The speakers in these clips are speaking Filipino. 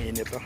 init to.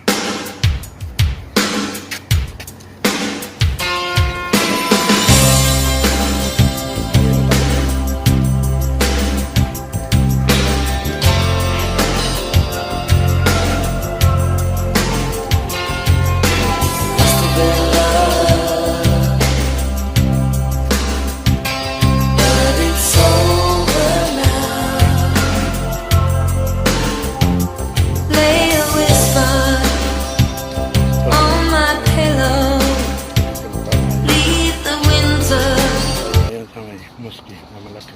Mosque na malaki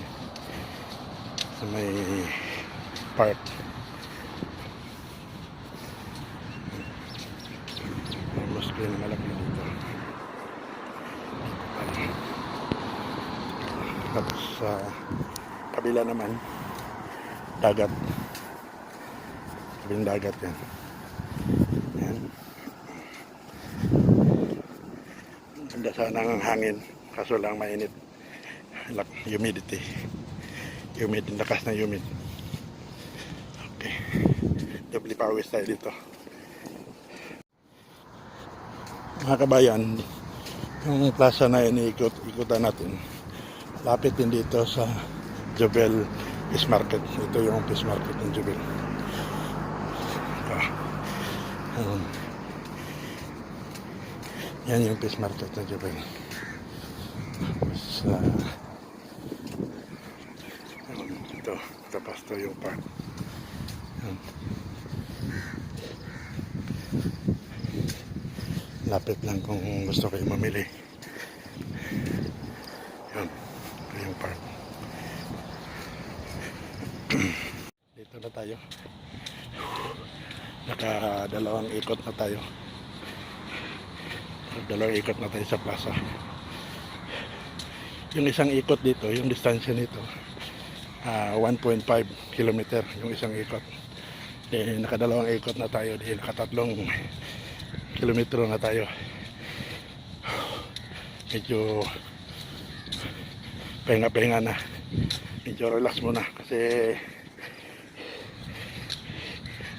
sa may park. May mosque na malaki dito. Tapos sa kabila naman dagat. Kabing dagat yan. Yan. Ganda sana ang hangin, kaso lang mainit. Humidity. Humid, lakas na humid. Okay. Doble pawis tayo dito. Mga kabayan, yung plaza na yun, ikutan natin. Lapit din dito sa Jobel Fish Market. Ito yung fish market ng Jobel. Yan yung fish market ng Jobel. Tapos ito, tapos ito yung park. Lapit lang kung gusto kayo mamili. Yan, ito yung park. Dito na tayo. Nakadalawang ikot na tayo. Dalawang ikot na tayo sa plaza. Yung isang ikot dito, yung distansya nito 1.5 kilometer yung isang ikot. Nakadalawang ikot na tayo, nakatatlong kilometro na tayo. Medyo pahinga-pahinga na, medyo relax muna kasi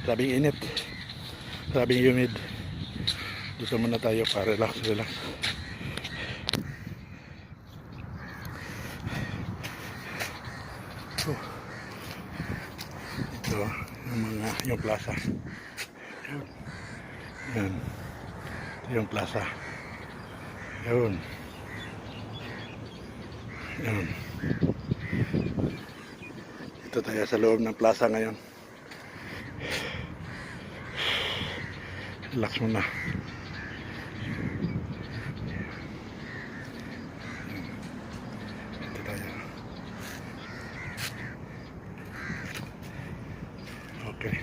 sabing init, sabing humid. Dito muna tayo para relax. Ito yung plaza. Yan. Ito yung plaza. Yun. Ito tayo sa loob ng plaza ngayon. Relax muna. Ito tayo. Okay.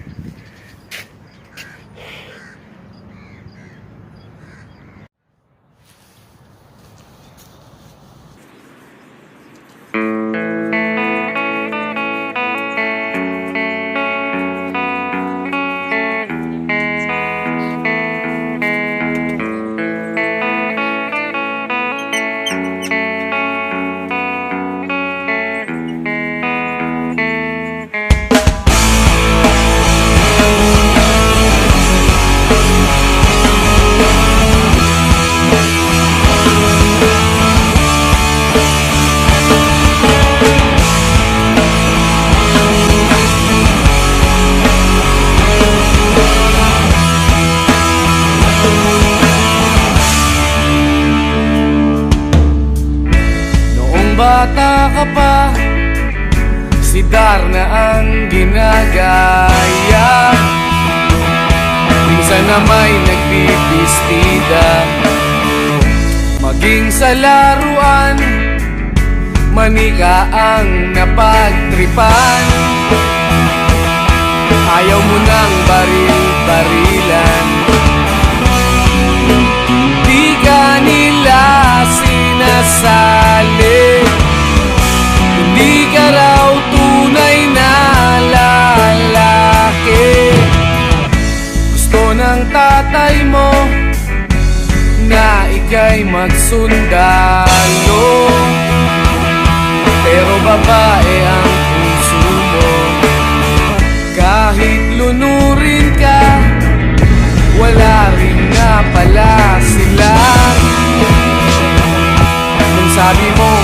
Bata ka pa, si Darna ang ginagaya. Minsan na may nagbibistida, maging sa laruan, manika ang napagtripan. Ayaw mo nang baril-barilan, di ka nila sinasali. Hindi ka raw tunay na lalaki. Gusto ng tatay mo na ika'y magsundalo, pero babae ang puso mo. Kahit lunurin ka, Sabi mo